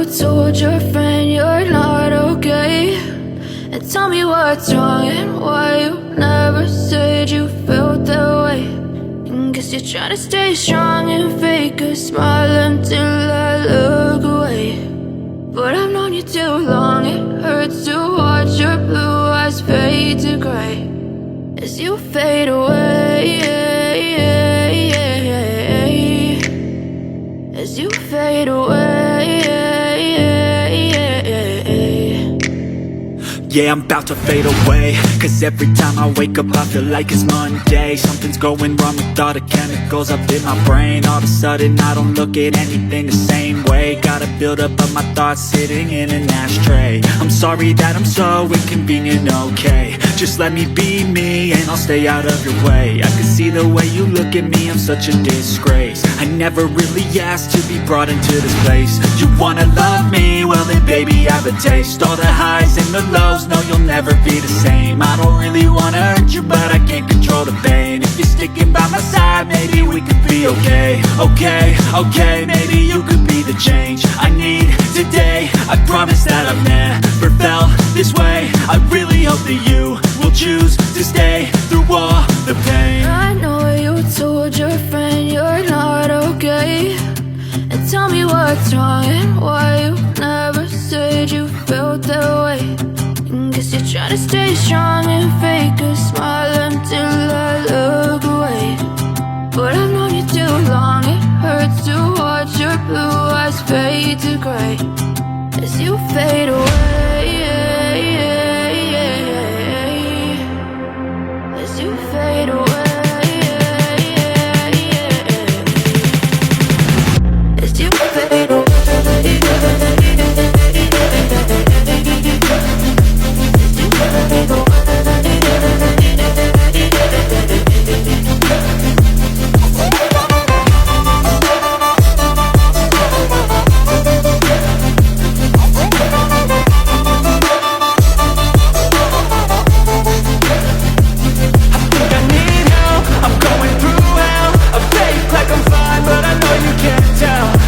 told your friend you're not okay, and tell me what's wrong and why you never said you felt that way. And guess you're trying to stay strong and fake a smile until I look away. But I've known you too long, it hurts to watch your blue eyes fade to gray as you fade away, as you fade away. Yeah, I'm about to fade away, cause every time I wake up I feel like it's Monday. Something's going wrong with all the chemicals up in my brain. All of a sudden I don't look at anything the same way. Gotta build up of my thoughts sitting in an ashtray. I'm sorry that I'm so inconvenient, okay. Just let me be me and I'll stay out of your way. I can see the way you look at me, I'm such a disgrace. I never really asked to be brought into this place. You wanna love me? Well then baby I have a taste. All the highs and the lows, no you'll never be the same. I don't really wanna hurt you but I can't control the pain. If you're sticking by my side maybe we could be okay. Okay, maybe you could be the change I need today. I promise that I've never felt this way. I really hope that you will choose to stay through all the pain. I know you told your friend you're not okay, and tell me what's wrong and why you never said you felt that way. And guess you're trying to stay strong and fake a smile until I look away. But I've known you too long, it hurts to watch your blue eyes fade to gray as you fade away, as you fade away, as you fade away.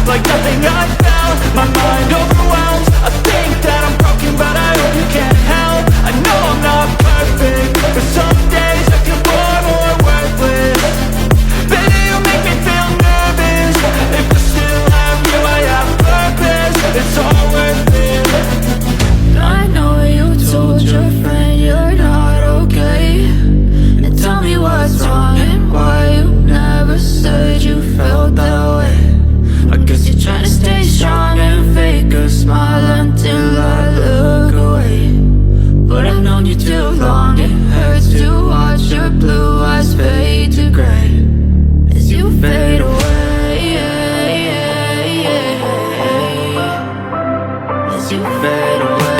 Like nothing I found, my mind overwhelmed. I think that I'm broken, but I hope you can't help. I know I'm not perfect, but some days I feel bored or worthless. Baby, you make me feel nervous. If I still have you, I have purpose. It's all worth it. I know you told your friend you're not okay, and tell me what's wrong and why you never said you felt that way. I guess you're trying to stay strong and fake a smile until I look away. But I've known you too long, it hurts to watch your blue eyes fade to gray as you fade away, as you fade away.